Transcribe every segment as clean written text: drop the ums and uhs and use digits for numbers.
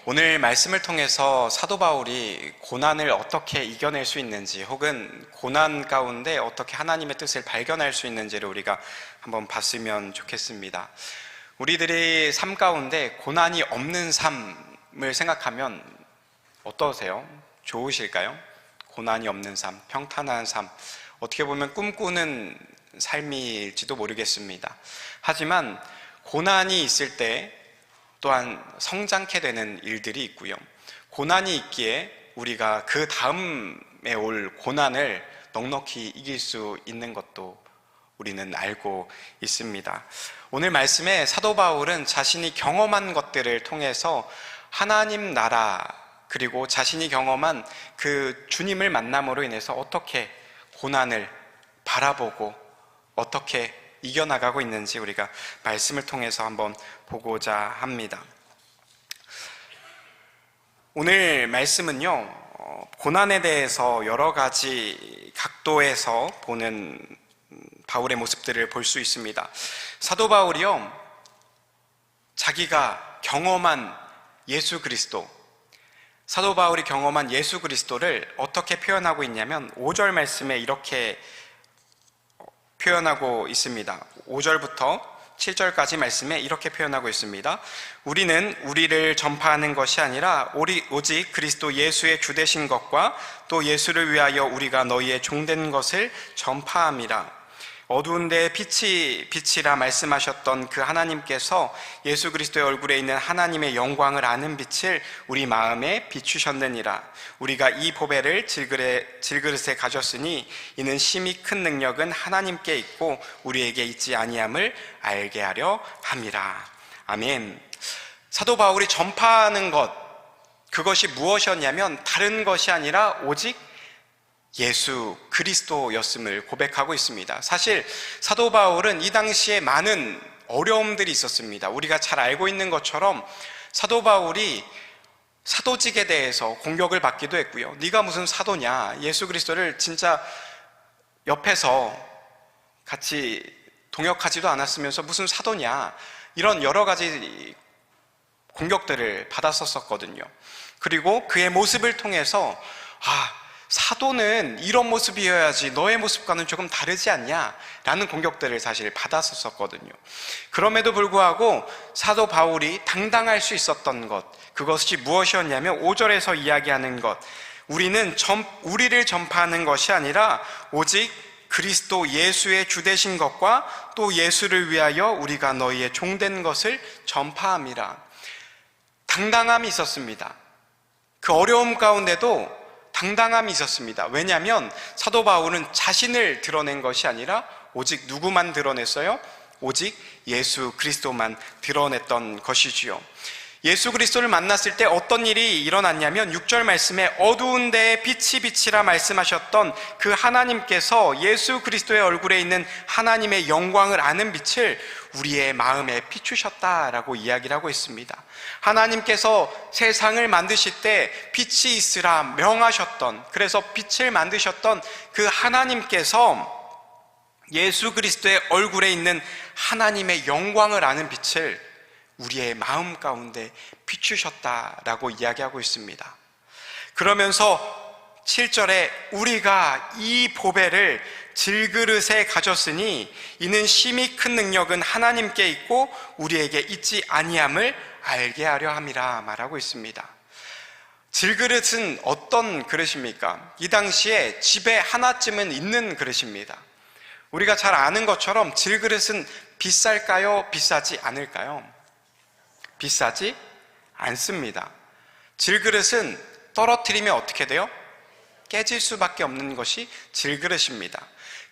오늘 말씀을 통해서 사도 바울이 고난을 어떻게 이겨낼 수 있는지, 혹은 고난 가운데 어떻게 하나님의 뜻을 발견할 수 있는지를 우리가 한번 봤으면 좋겠습니다. 우리들이 삶 가운데 고난이 없는 삶을 생각하면 어떠세요? 좋으실까요? 고난이 없는 삶, 평탄한 삶, 어떻게 보면 꿈꾸는 삶일지도 모르겠습니다. 하지만 고난이 있을 때 또한 성장케 되는 일들이 있고요, 고난이 있기에 우리가 그 다음에 올 고난을 넉넉히 이길 수 있는 것도 우리는 알고 있습니다. 오늘 말씀에 사도 바울은 자신이 경험한 것들을 통해서 하나님 나라, 그리고 자신이 경험한 그 주님을 만남으로 인해서 어떻게 고난을 바라보고 어떻게 이겨나가고 있는지 우리가 말씀을 통해서 한번 보고자 합니다. 오늘 말씀은요, 고난에 대해서 여러 가지 각도에서 보는 바울의 모습들을 볼 수 있습니다. 사도 바울이요, 자기가 경험한 예수 그리스도, 사도 바울이 경험한 예수 그리스도를 어떻게 표현하고 있냐면 5절 말씀에 이렇게 표현하고 있습니다. 5절부터 7절까지 말씀에 이렇게 표현하고 있습니다. 우리는 우리를 전파하는 것이 아니라 오직 그리스도 예수의 주 되신 것과 또 예수를 위하여 우리가 너희의 종된 것을 전파함이라. 어두운 데에 빛이라 말씀하셨던 그 하나님께서 예수 그리스도의 얼굴에 있는 하나님의 영광을 아는 빛을 우리 마음에 비추셨느니라. 우리가 이 보배를 질그릇에 가졌으니 이는 심히 큰 능력은 하나님께 있고 우리에게 있지 아니함을 알게 하려 함이라. 아멘. 사도 바울이 전파하는 것, 그것이 무엇이었냐면 다른 것이 아니라 오직 예수 그리스도였음을 고백하고 있습니다. 사실 사도 바울은 이 당시에 많은 어려움들이 있었습니다. 우리가 잘 알고 있는 것처럼 사도 바울이 사도직에 대해서 공격을 받기도 했고요, 네가 무슨 사도냐, 예수 그리스도를 진짜 옆에서 같이 동역하지도 않았으면서 무슨 사도냐, 이런 여러 가지 공격들을 받았었거든요. 그리고 그의 모습을 통해서 사도는 이런 모습이어야지 너의 모습과는 조금 다르지 않냐 라는 공격들을 사실 받았었거든요. 그럼에도 불구하고 사도 바울이 당당할 수 있었던 것, 그것이 무엇이었냐면 5절에서 이야기하는 것, 우리를 전파하는 것이 아니라 오직 그리스도 예수의 주 되신 것과 또 예수를 위하여 우리가 너희의 종된 것을 전파함이라. 당당함이 있었습니다. 그 어려움 가운데도 당당함이 있었습니다. 왜냐하면 사도 바울은 자신을 드러낸 것이 아니라 오직 누구만 드러냈어요? 오직 예수 그리스도만 드러냈던 것이지요. 예수 그리스도를 만났을 때 어떤 일이 일어났냐면 6절 말씀에 어두운 데에 빛이라 말씀하셨던 그 하나님께서 예수 그리스도의 얼굴에 있는 하나님의 영광을 아는 빛을 우리의 마음에 비추셨다라고 이야기를 하고 있습니다. 하나님께서 세상을 만드실 때 빛이 있으라 명하셨던, 그래서 빛을 만드셨던 그 하나님께서 예수 그리스도의 얼굴에 있는 하나님의 영광을 아는 빛을 우리의 마음 가운데 비추셨다라고 이야기하고 있습니다. 그러면서 7절에 우리가 이 보배를 질그릇에 가졌으니 이는 심히 큰 능력은 하나님께 있고 우리에게 있지 아니함을 알게 하려 함이라 말하고 있습니다. 질그릇은 어떤 그릇입니까? 이 당시에 집에 하나쯤은 있는 그릇입니다. 우리가 잘 아는 것처럼 질그릇은 비쌀까요? 비싸지 않을까요? 비싸지 않습니다. 질그릇은 떨어뜨리면 어떻게 돼요? 깨질 수밖에 없는 것이 질그릇입니다.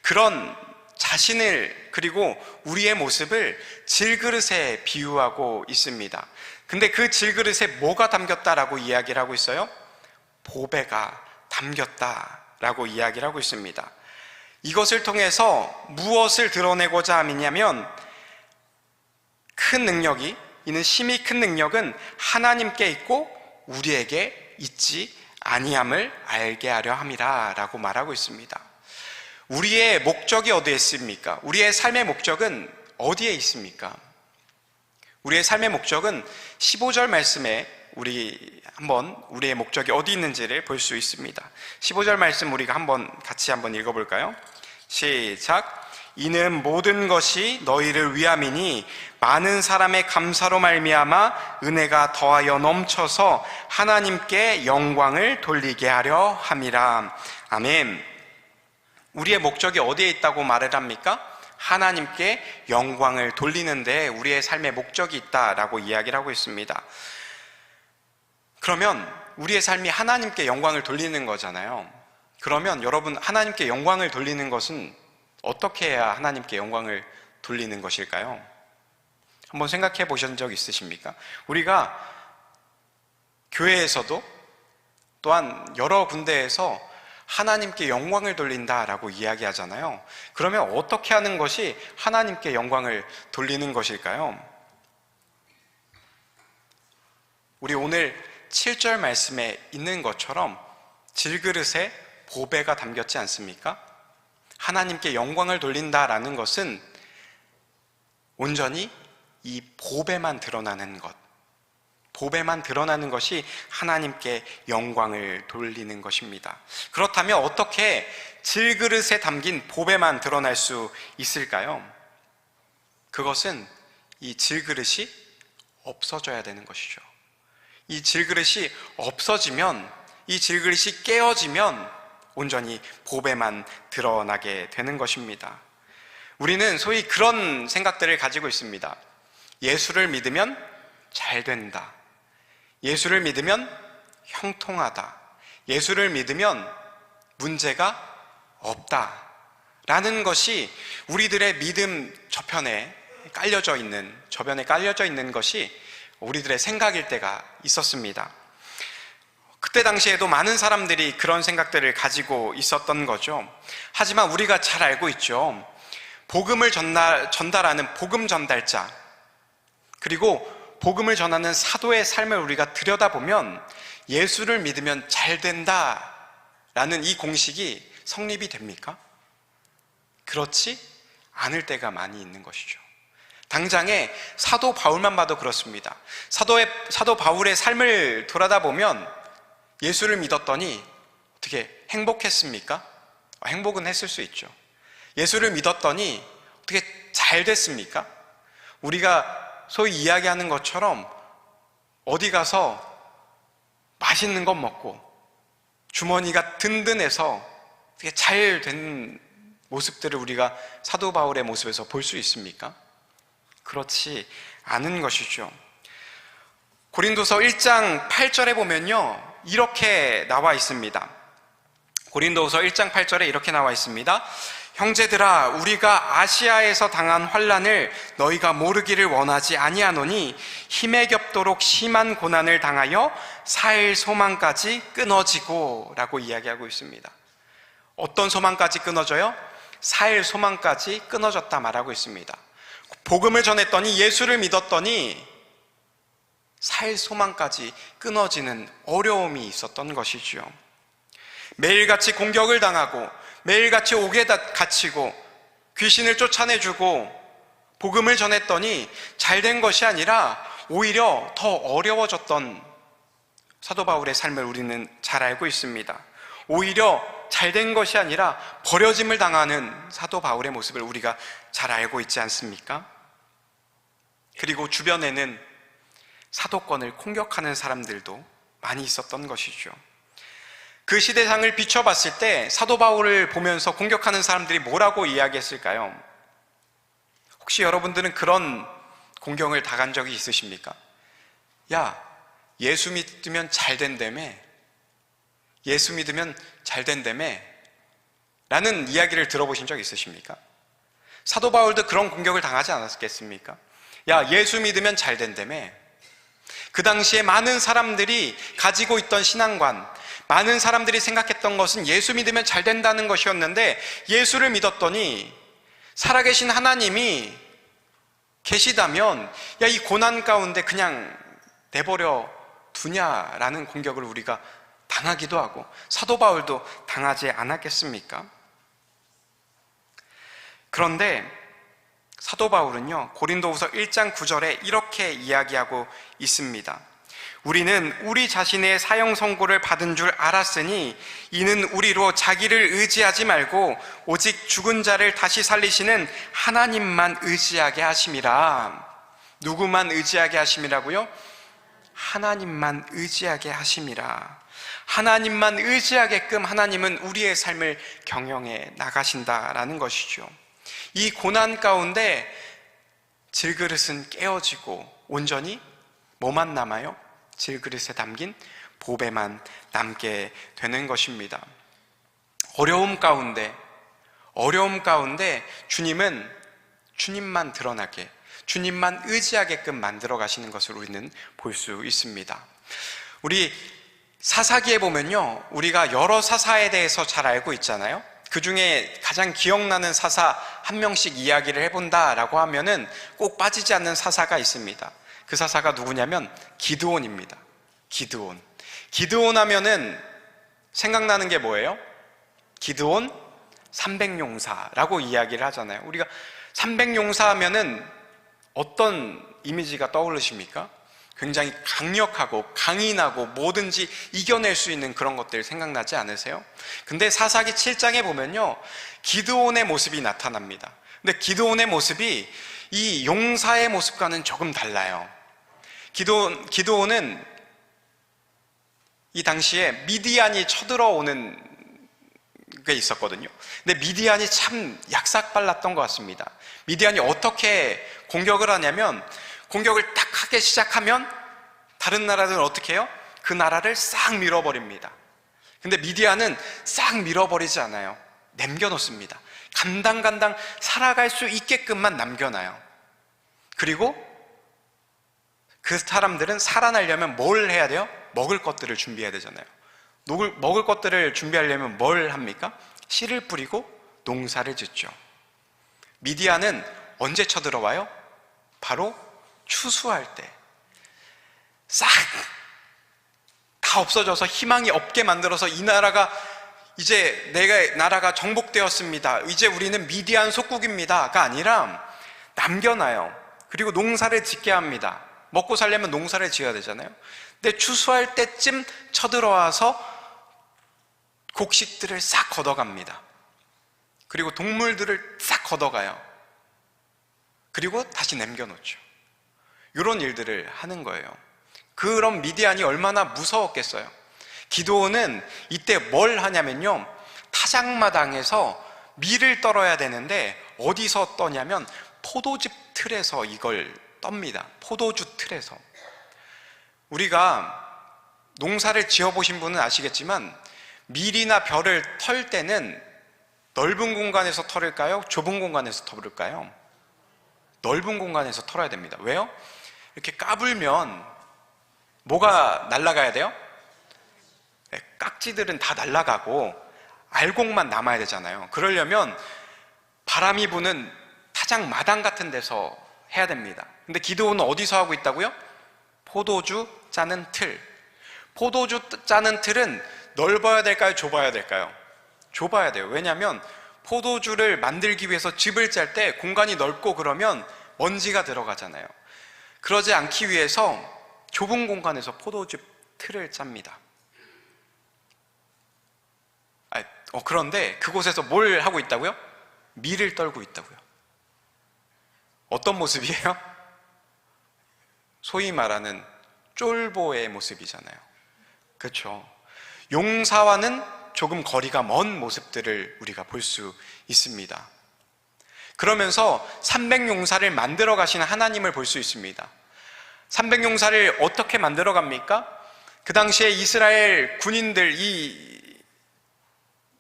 그런 자신을, 그리고 우리의 모습을 질그릇에 비유하고 있습니다. 근데 그 질그릇에 뭐가 담겼다라고 이야기를 하고 있어요? 보배가 담겼다라고 이야기를 하고 있습니다. 이것을 통해서 무엇을 드러내고자 하냐면 큰 능력이, 이는 심히 큰 능력은 하나님께 있고 우리에게 있지 아니함을 알게 하려 함이라 라고 말하고 있습니다. 우리의 목적이 어디에 있습니까? 우리의 삶의 목적은 어디에 있습니까? 우리의 삶의 목적은 15절 말씀에 우리의 목적이 어디 있는지를 볼 수 있습니다. 15절 말씀 우리가 같이 읽어볼까요? 시작. 이는 모든 것이 너희를 위함이니 많은 사람의 감사로 말미암아 은혜가 더하여 넘쳐서 하나님께 영광을 돌리게 하려 함이라. 아멘. 우리의 목적이 어디에 있다고 말을 합니까? 하나님께 영광을 돌리는 데 우리의 삶의 목적이 있다라고 이야기를 하고 있습니다. 그러면 우리의 삶이 하나님께 영광을 돌리는 거잖아요. 그러면 여러분, 하나님께 영광을 돌리는 것은 어떻게 해야 하나님께 영광을 돌리는 것일까요? 한번 생각해 보신 적 있으십니까? 우리가 교회에서도 또한 여러 군데에서 하나님께 영광을 돌린다라고 이야기하잖아요. 그러면 어떻게 하는 것이 하나님께 영광을 돌리는 것일까요? 우리 오늘 7절 말씀에 있는 것처럼 질그릇에 보배가 담겼지 않습니까? 하나님께 영광을 돌린다라는 것은 온전히 이 보배만 드러나는 것, 보배만 드러나는 것이 하나님께 영광을 돌리는 것입니다. 그렇다면 어떻게 질그릇에 담긴 보배만 드러날 수 있을까요? 그것은 이 질그릇이 없어져야 되는 것이죠. 이 질그릇이 없어지면, 이 질그릇이 깨어지면 온전히 보배만 드러나게 되는 것입니다. 우리는 소위 그런 생각들을 가지고 있습니다. 예수를 믿으면 잘 된다. 예수를 믿으면 형통하다. 예수를 믿으면 문제가 없다. 라는 것이 우리들의 믿음 저변에 깔려져 있는 것이 우리들의 생각일 때가 있었습니다. 그때 당시에도 많은 사람들이 그런 생각들을 가지고 있었던 거죠. 하지만 우리가 잘 알고 있죠. 복음을 전달하는 복음 전달자, 그리고 복음을 전하는 사도의 삶을 우리가 들여다보면 예수를 믿으면 잘 된다라는 이 공식이 성립이 됩니까? 그렇지 않을 때가 많이 있는 것이죠. 당장에 사도 바울만 봐도 그렇습니다. 사도 바울의 삶을 돌아다보면 예수를 믿었더니 어떻게 행복했습니까? 행복은 했을 수 있죠. 예수를 믿었더니 어떻게 잘 됐습니까? 우리가 소위 이야기하는 것처럼 어디 가서 맛있는 것 먹고 주머니가 든든해서 되게 잘 된 모습들을 우리가 사도 바울의 모습에서 볼 수 있습니까? 그렇지 않은 것이죠. 고린도서 1장 8절에 보면요, 이렇게 나와 있습니다. 고린도서 1장 8절에 이렇게 나와 있습니다. 형제들아, 우리가 아시아에서 당한 환난을 너희가 모르기를 원하지 아니하노니 힘에 겹도록 심한 고난을 당하여 살 소망까지 끊어지고 라고 이야기하고 있습니다. 어떤 소망까지 끊어져요? 살 소망까지 끊어졌다 말하고 있습니다. 복음을 전했더니, 예수를 믿었더니 살 소망까지 끊어지는 어려움이 있었던 것이죠. 매일같이 공격을 당하고 매일같이 옥에 갇히고 귀신을 쫓아내주고 복음을 전했더니 잘된 것이 아니라 오히려 더 어려워졌던 사도 바울의 삶을 우리는 잘 알고 있습니다. 오히려 잘된 것이 아니라 버려짐을 당하는 사도 바울의 모습을 우리가 잘 알고 있지 않습니까? 그리고 주변에는 사도권을 공격하는 사람들도 많이 있었던 것이죠. 그 시대상을 비춰봤을 때 사도 바울을 보면서 공격하는 사람들이 뭐라고 이야기했을까요? 혹시 여러분들은 그런 공경을 당한 적이 있으십니까? 야, 예수 믿으면 잘 된다며, 예수 믿으면 잘 된다며 라는 이야기를 들어보신 적 있으십니까? 사도 바울도 그런 공격을 당하지 않았겠습니까? 야, 예수 믿으면 잘 된다며. 그 당시에 많은 사람들이 가지고 있던 신앙관, 많은 사람들이 생각했던 것은 예수 믿으면 잘 된다는 것이었는데, 예수를 믿었더니 살아계신 하나님이 계시다면 야, 이 고난 가운데 그냥 내버려 두냐라는 공격을 우리가 당하기도 하고 사도 바울도 당하지 않았겠습니까? 그런데 사도 바울은요, 고린도후서 1장 9절에 이렇게 이야기하고 있습니다. 우리는 우리 자신의 사형 선고를 받은 줄 알았으니 이는 우리로 자기를 의지하지 말고 오직 죽은 자를 다시 살리시는 하나님만 의지하게 하심이라. 누구만 의지하게 하심이라고요? 하나님만 의지하게 하심이라. 하나님만 의지하게끔 하나님은 우리의 삶을 경영해 나가신다라는 것이죠. 이 고난 가운데 질그릇은 깨어지고 온전히 뭐만 남아요? 질그릇에 담긴 보배만 남게 되는 것입니다. 어려움 가운데 주님은 주님만 드러나게, 주님만 의지하게끔 만들어 가시는 것을 우리는 볼 수 있습니다. 우리 사사기에 보면요, 우리가 여러 사사에 대해서 잘 알고 있잖아요. 그 중에 가장 기억나는 사사 한 명씩 이야기를 해본다라고 하면은 꼭 빠지지 않는 사사가 있습니다. 그 사사가 누구냐면 기드온입니다. 기드온 하면은 생각나는 게 뭐예요? 기드온 300용사라고 이야기를 하잖아요. 우리가 300용사 하면은 어떤 이미지가 떠오르십니까? 굉장히 강력하고 강인하고 뭐든지 이겨낼 수 있는 그런 것들 생각나지 않으세요? 근데 사사기 7장에 보면요, 기드온의 모습이 나타납니다. 근데 기드온의 모습이 이 용사의 모습과는 조금 달라요. 기드온은 이 당시에 미디안이 쳐들어오는 게 있었거든요. 근데 미디안이 참 약삭빨랐던 것 같습니다. 미디안이 어떻게 공격을 하냐면, 공격을 딱 하기 시작하면 다른 나라들은 어떻게 해요? 그 나라를 싹 밀어버립니다. 근데 미디안은 싹 밀어버리지 않아요. 남겨놓습니다. 간당간당 살아갈 수 있게끔만 남겨놔요. 그리고 그 사람들은 살아나려면 뭘 해야 돼요? 먹을 것들을 준비해야 되잖아요. 먹을 것들을 준비하려면 뭘 합니까? 씨를 뿌리고 농사를 짓죠. 미디안은 언제 쳐들어와요? 바로 추수할 때. 싹 다 없어져서 희망이 없게 만들어서 이 나라가 이제 나라가 정복되었습니다, 이제 우리는 미디안 속국입니다가 아니라 남겨놔요. 그리고 농사를 짓게 합니다. 먹고 살려면 농사를 지어야 되잖아요. 근데 추수할 때쯤 쳐들어와서 곡식들을 싹 걷어갑니다. 그리고 동물들을 싹 걷어가요. 그리고 다시 남겨놓죠. 이런 일들을 하는 거예요. 그런 미디안이 얼마나 무서웠겠어요. 기드온은 이때 뭘 하냐면요, 타작마당에서 밀을 떨어야 되는데 어디서 떠냐면 포도즙 틀에서 이걸 떱니다. 포도주 틀에서. 우리가 농사를 지어보신 분은 아시겠지만 밀이나 벼를 털 때는 넓은 공간에서 털을까요? 좁은 공간에서 털을까요? 넓은 공간에서 털어야 됩니다. 왜요? 이렇게 까불면 뭐가 날아가야 돼요? 깍지들은 다 날아가고 알곡만 남아야 되잖아요. 그러려면 바람이 부는 타작 마당 같은 데서 해야 됩니다. 근데 기드온은 어디서 하고 있다고요? 포도주 짜는 틀. 포도주 짜는 틀은 넓어야 될까요? 좁아야 될까요? 좁아야 돼요. 왜냐하면 포도주를 만들기 위해서 즙을 짤 때 공간이 넓고 그러면 먼지가 들어가잖아요. 그러지 않기 위해서 좁은 공간에서 포도즙 틀을 짭니다. 그런데 그곳에서 뭘 하고 있다고요? 밀을 떨고 있다고요. 어떤 모습이에요? 소위 말하는 쫄보의 모습이잖아요. 그렇죠? 용사와는 조금 거리가 먼 모습들을 우리가 볼 수 있습니다. 그러면서 300용사를 만들어 가시는 하나님을 볼 수 있습니다. 300용사를 어떻게 만들어 갑니까? 그 당시에 이스라엘 군인들,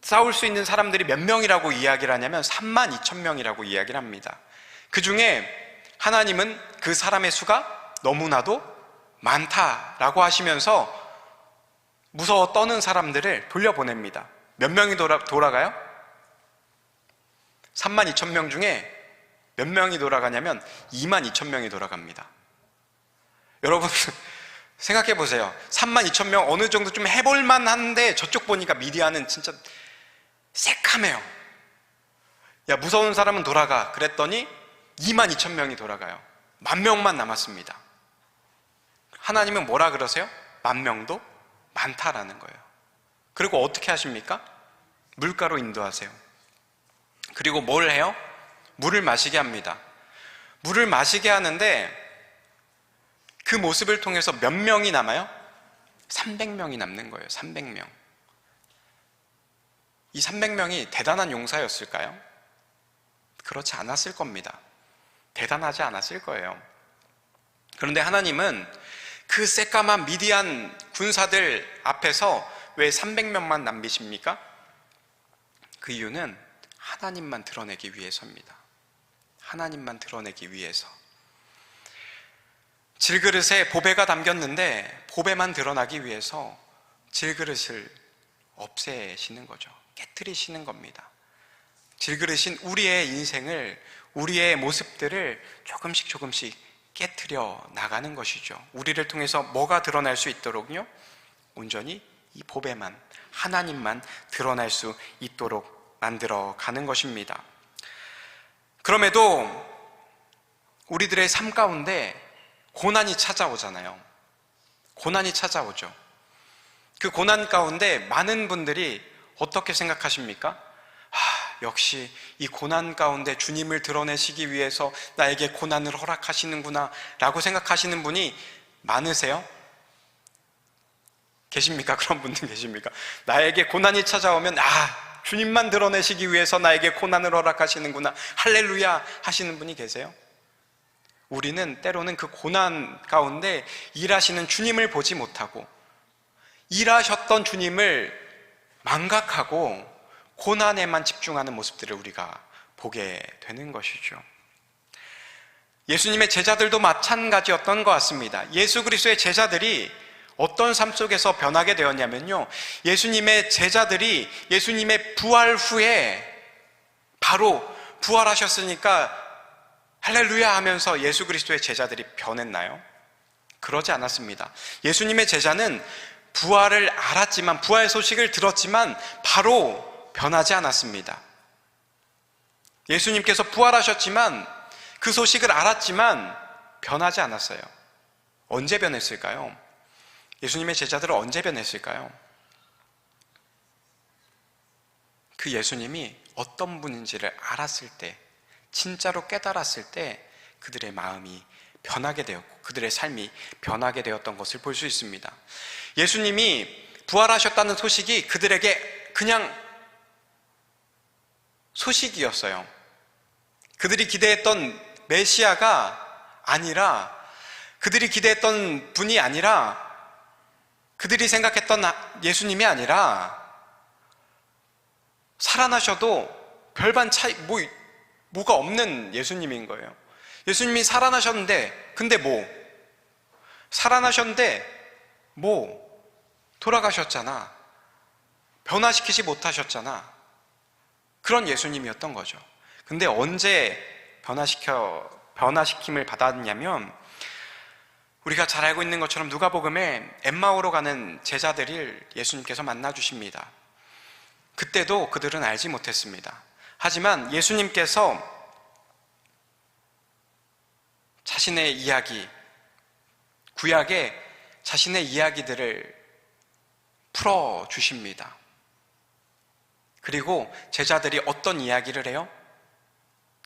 싸울 수 있는 사람들이 몇 명이라고 이야기를 하냐면 32,000명이라고 이야기를 합니다. 그 중에 하나님은 그 사람의 수가 너무나도 많다라고 하시면서 무서워 떠는 사람들을 돌려보냅니다. 몇 명이 돌아가요? 32,000명 중에 몇 명이 돌아가냐면 22,000명이 돌아갑니다. 여러분 생각해 보세요. 32,000명 어느 정도 좀 해볼만 한데 저쪽 보니까 미디안은 진짜 새카매요. 야, 무서운 사람은 돌아가 그랬더니 22,000명이 돌아가요. 10,000명만 남았습니다. 하나님은 뭐라 그러세요? 만명도 많다라는 거예요. 그리고 어떻게 하십니까? 물가로 인도하세요. 그리고 뭘 해요? 물을 마시게 합니다. 물을 마시게 하는데 그 모습을 통해서 몇 명이 남아요? 300명이 남는 거예요. 300명. 이 300명이 대단한 용사였을까요? 그렇지 않았을 겁니다. 대단하지 않았을 거예요. 그런데 하나님은 그 새까만 미디안 군사들 앞에서 왜 300명만 남기십니까? 그 이유는 하나님만 드러내기 위해서입니다. 하나님만 드러내기 위해서. 질그릇에 보배가 담겼는데 보배만 드러나기 위해서 질그릇을 없애시는 거죠. 깨트리시는 겁니다. 질그릇인 우리의 인생을, 우리의 모습들을 조금씩 깨트려 나가는 것이죠. 우리를 통해서 뭐가 드러날 수 있도록요? 온전히 이 보배만, 하나님만 드러날 수 있도록 만들어 가는 것입니다. 그럼에도 우리들의 삶 가운데 고난이 찾아오잖아요. 고난이 찾아오죠. 그 고난 가운데 많은 분들이 어떻게 생각하십니까? 역시 이 고난 가운데 주님을 드러내시기 위해서 나에게 고난을 허락하시는구나 라고 생각하시는 분이 많으세요? 계십니까? 그런 분들 계십니까? 나에게 고난이 찾아오면 주님만 드러내시기 위해서 나에게 고난을 허락하시는구나, 할렐루야 하시는 분이 계세요? 우리는 때로는 그 고난 가운데 일하시는 주님을 보지 못하고 일하셨던 주님을 망각하고 고난에만 집중하는 모습들을 우리가 보게 되는 것이죠. 예수님의 제자들도 마찬가지였던 것 같습니다. 예수 그리스도의 제자들이 어떤 삶 속에서 변하게 되었냐면요, 예수님의 제자들이 예수님의 부활 후에 바로 부활하셨으니까 할렐루야 하면서 예수 그리스도의 제자들이 변했나요? 그러지 않았습니다. 예수님의 제자는 부활을 알았지만, 부활 소식을 들었지만 바로 변하지 않았습니다. 예수님께서 부활하셨지만 그 소식을 알았지만 변하지 않았어요. 언제 변했을까요? 예수님의 제자들은 언제 변했을까요? 그 예수님이 어떤 분인지를 알았을 때, 진짜로 깨달았을 때 그들의 마음이 변하게 되었고 그들의 삶이 변하게 되었던 것을 볼 수 있습니다. 예수님이 부활하셨다는 소식이 그들에게 그냥 소식이었어요. 그들이 기대했던 메시아가 아니라, 그들이 기대했던 분이 아니라, 그들이 생각했던 예수님이 아니라, 살아나셔도 별반 차이, 뭐가 없는 예수님인 거예요. 예수님이 살아나셨는데, 근데 살아나셨는데, 돌아가셨잖아. 변화시키지 못하셨잖아. 그런 예수님이었던 거죠. 근데 언제 변화시킴을 받았냐면, 우리가 잘 알고 있는 것처럼 누가복음에 엠마오로 가는 제자들을 예수님께서 만나 주십니다. 그때도 그들은 알지 못했습니다. 하지만 예수님께서 자신의 이야기, 구약에 자신의 이야기들을 풀어주십니다. 그리고 제자들이 어떤 이야기를 해요?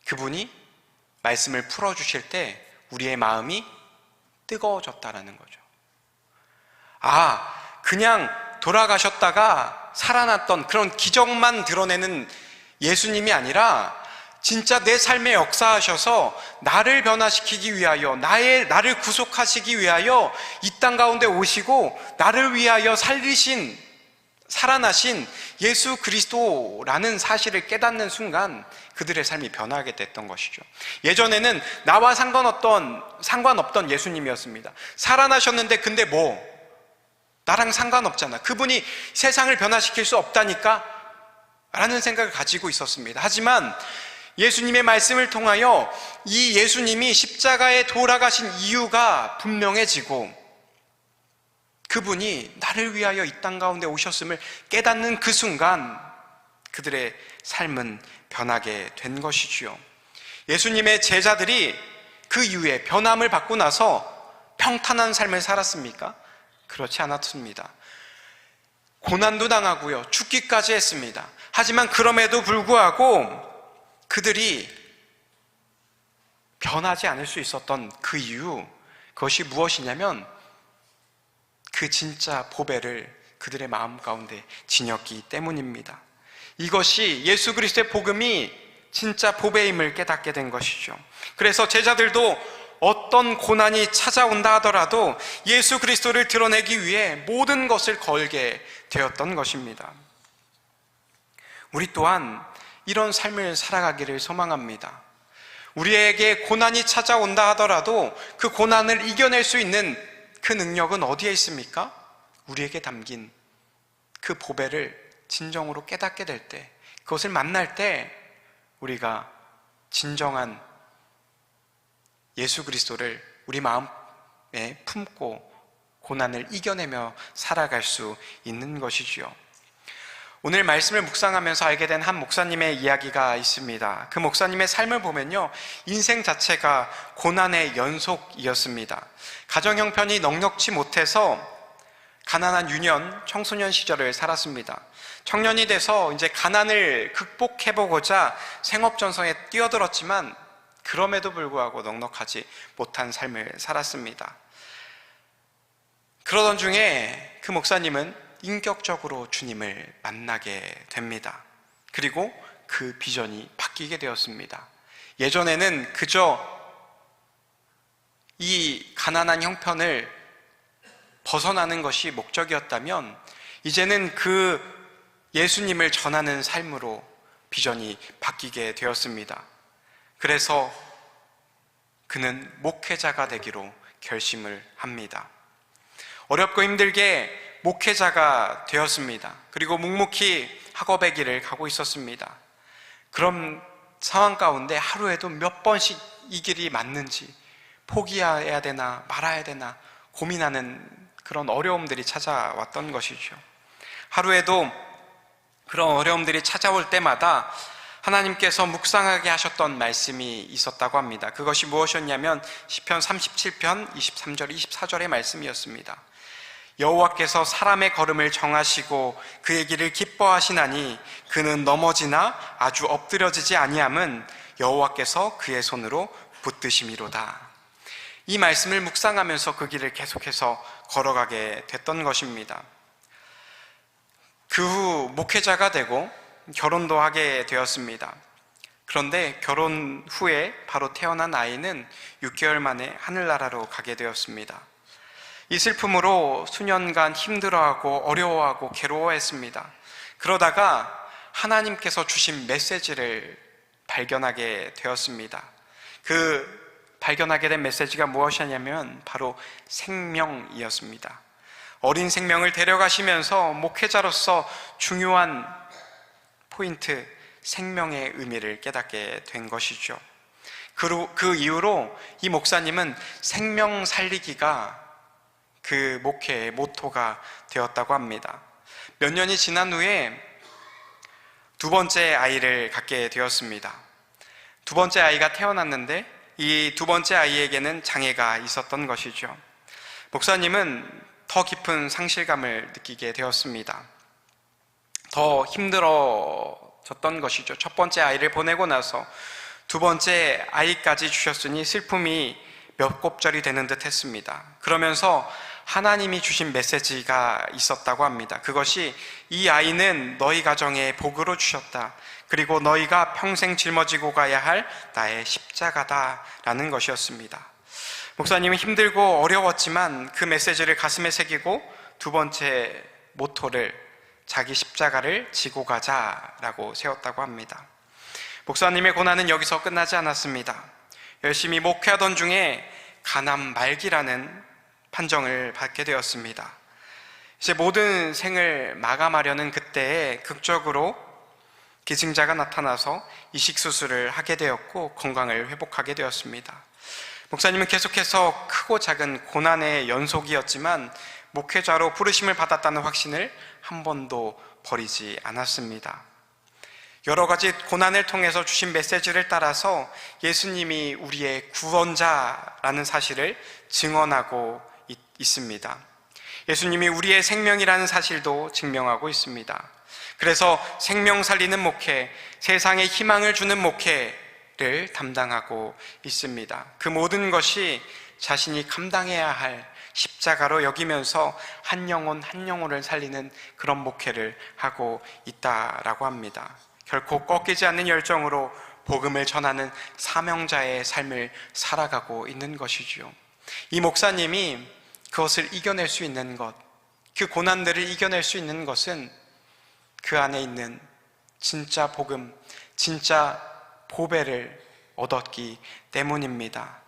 그분이 말씀을 풀어주실 때 우리의 마음이 뜨거워졌다라는 거죠. 그냥 돌아가셨다가 살아났던 그런 기적만 드러내는 예수님이 아니라 진짜 내 삶에 역사하셔서 나를 변화시키기 위하여, 나를 구속하시기 위하여 이 땅 가운데 오시고 나를 위하여 살아나신 예수 그리스도라는 사실을 깨닫는 순간 그들의 삶이 변하게 됐던 것이죠. 예전에는 나와 상관없던 예수님이었습니다. 살아나셨는데 근데 나랑 상관없잖아. 그분이 세상을 변화시킬 수 없다니까? 라는 생각을 가지고 있었습니다. 하지만 예수님의 말씀을 통하여 이 예수님이 십자가에 돌아가신 이유가 분명해지고 그분이 나를 위하여 이 땅 가운데 오셨음을 깨닫는 그 순간 그들의 삶은 변하게 된 것이지요. 예수님의 제자들이 그 이후에 변함을 받고 나서 평탄한 삶을 살았습니까? 그렇지 않았습니다. 고난도 당하고요, 죽기까지 했습니다. 하지만 그럼에도 불구하고 그들이 변하지 않을 수 있었던 그 이유, 그것이 무엇이냐면 그 진짜 보배를 그들의 마음 가운데 지녔기 때문입니다. 이것이 예수 그리스도의 복음이 진짜 보배임을 깨닫게 된 것이죠. 그래서 제자들도 어떤 고난이 찾아온다 하더라도 예수 그리스도를 드러내기 위해 모든 것을 걸게 되었던 것입니다. 우리 또한 이런 삶을 살아가기를 소망합니다. 우리에게 고난이 찾아온다 하더라도 그 고난을 이겨낼 수 있는 그 능력은 어디에 있습니까? 우리에게 담긴 그 보배를 진정으로 깨닫게 될 때, 그것을 만날 때 우리가 진정한 예수 그리스도를 우리 마음에 품고 고난을 이겨내며 살아갈 수 있는 것이지요. 오늘 말씀을 묵상하면서 알게 된 한 목사님의 이야기가 있습니다. 그 목사님의 삶을 보면요, 인생 자체가 고난의 연속이었습니다. 가정 형편이 넉넉지 못해서 가난한 유년, 청소년 시절을 살았습니다. 청년이 돼서 이제 가난을 극복해보고자 생업전선에 뛰어들었지만 그럼에도 불구하고 넉넉하지 못한 삶을 살았습니다. 그러던 중에 그 목사님은 인격적으로 주님을 만나게 됩니다. 그리고 그 비전이 바뀌게 되었습니다. 예전에는 그저 이 가난한 형편을 벗어나는 것이 목적이었다면 이제는 그 예수님을 전하는 삶으로 비전이 바뀌게 되었습니다. 그래서 그는 목회자가 되기로 결심을 합니다. 어렵고 힘들게 목회자가 되었습니다. 그리고 묵묵히 학업의 길을 가고 있었습니다. 그런 상황 가운데 하루에도 몇 번씩 이 길이 맞는지 포기해야 되나 말아야 되나 고민하는 그런 어려움들이 찾아왔던 것이죠. 하루에도 그런 어려움들이 찾아올 때마다 하나님께서 묵상하게 하셨던 말씀이 있었다고 합니다. 그것이 무엇이었냐면 시편 37편 23절 24절의 말씀이었습니다. 여호와께서 사람의 걸음을 정하시고 그의 길을 기뻐하시나니 그는 넘어지나 아주 엎드려지지 아니함은 여호와께서 그의 손으로 붙드심이로다. 이 말씀을 묵상하면서 그 길을 계속해서 걸어가게 됐던 것입니다. 그 후 목회자가 되고 결혼도 하게 되었습니다. 그런데 결혼 후에 바로 태어난 아이는 6개월 만에 하늘나라로 가게 되었습니다. 이 슬픔으로 수년간 힘들어하고 어려워하고 괴로워했습니다. 그러다가 하나님께서 주신 메시지를 발견하게 되었습니다. 그 발견하게 된 메시지가 무엇이냐면 바로 생명이었습니다. 어린 생명을 데려가시면서 목회자로서 중요한 포인트, 생명의 의미를 깨닫게 된 것이죠. 그 이후로 이 목사님은 생명 살리기가 그 목회의 모토가 되었다고 합니다. 몇 년이 지난 후에 두 번째 아이를 갖게 되었습니다. 두 번째 아이가 태어났는데 이 두 번째 아이에게는 장애가 있었던 것이죠. 목사님은 더 깊은 상실감을 느끼게 되었습니다. 더 힘들어졌던 것이죠. 첫 번째 아이를 보내고 나서 두 번째 아이까지 주셨으니 슬픔이 몇 곱절이 되는 듯 했습니다. 그러면서 하나님이 주신 메시지가 있었다고 합니다. 그것이 이 아이는 너희 가정에 복으로 주셨다. 그리고 너희가 평생 짊어지고 가야 할 나의 십자가다라는 것이었습니다. 목사님은 힘들고 어려웠지만 그 메시지를 가슴에 새기고 두 번째 모토를 자기 십자가를 지고 가자라고 세웠다고 합니다. 목사님의 고난은 여기서 끝나지 않았습니다. 열심히 목회하던 중에 간암 말기라는 판정을 받게 되었습니다. 이제 모든 생을 마감하려는 그때에 극적으로 기증자가 나타나서 이식수술을 하게 되었고 건강을 회복하게 되었습니다. 목사님은 계속해서 크고 작은 고난의 연속이었지만 목회자로 부르심을 받았다는 확신을 한 번도 버리지 않았습니다. 여러 가지 고난을 통해서 주신 메시지를 따라서 예수님이 우리의 구원자라는 사실을 증언하고 있습니다. 예수님이 우리의 생명이라는 사실도 증명하고 있습니다. 그래서 생명 살리는 목회, 세상에 희망을 주는 목회를 담당하고 있습니다. 그 모든 것이 자신이 감당해야 할 십자가로 여기면서 한 영혼 한 영혼을 살리는 그런 목회를 하고 있다라고 합니다. 결코 꺾이지 않는 열정으로 복음을 전하는 사명자의 삶을 살아가고 있는 것이지요. 이 목사님이 그것을 이겨낼 수 있는 것, 그 고난들을 이겨낼 수 있는 것은 그 안에 있는 진짜 복음, 진짜 보배를 얻었기 때문입니다.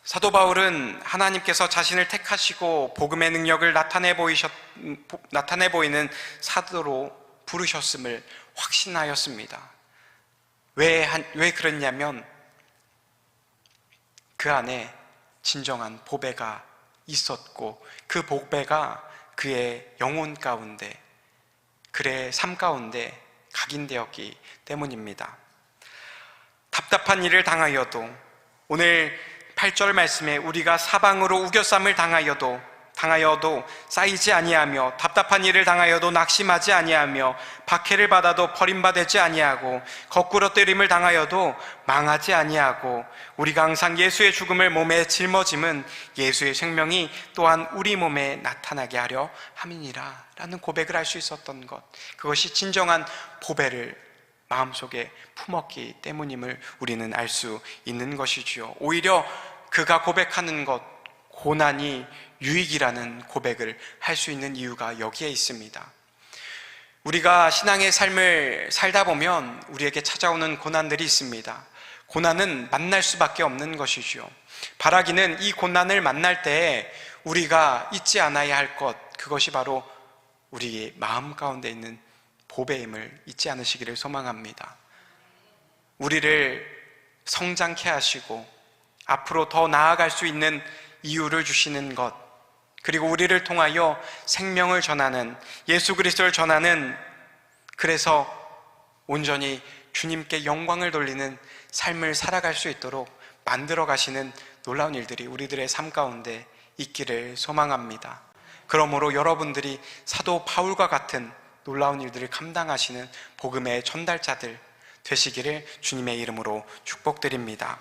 사도 바울은 하나님께서 자신을 택하시고 복음의 능력을 나타내 보이는 사도로 부르셨음을 확신하였습니다. 왜 그랬냐면 그 안에 진정한 보배가 있었고 그 보배가 그의 영혼 가운데, 그의 삶 가운데 각인되었기 때문입니다. 답답한 일을 당하여도, 오늘 8절 말씀에 우리가 사방으로 우겨쌈을 당하여도 쌓이지 아니하며, 답답한 일을 당하여도 낙심하지 아니하며, 박해를 받아도 버림받지 아니하고, 거꾸로 때림을 당하여도 망하지 아니하고, 우리가 항상 예수의 죽음을 몸에 짊어짐은 예수의 생명이 또한 우리 몸에 나타나게 하려 함이니라 라는 고백을 할 수 있었던 것, 그것이 진정한 보배를 마음속에 품었기 때문임을 우리는 알 수 있는 것이지요. 오히려 그가 고백하는 것, 고난이 유익이라는 고백을 할 수 있는 이유가 여기에 있습니다. 우리가 신앙의 삶을 살다 보면 우리에게 찾아오는 고난들이 있습니다. 고난은 만날 수밖에 없는 것이지요. 바라기는 이 고난을 만날 때 우리가 잊지 않아야 할 것, 그것이 바로 우리의 마음 가운데 있는 보배임을 잊지 않으시기를 소망합니다. 우리를 성장케 하시고 앞으로 더 나아갈 수 있는 이유를 주시는 것, 그리고 우리를 통하여 생명을 전하는, 예수 그리스도를 전하는, 그래서 온전히 주님께 영광을 돌리는 삶을 살아갈 수 있도록 만들어 가시는 놀라운 일들이 우리들의 삶 가운데 있기를 소망합니다. 그러므로 여러분들이 사도 바울과 같은 놀라운 일들을 감당하시는 복음의 전달자들 되시기를 주님의 이름으로 축복드립니다.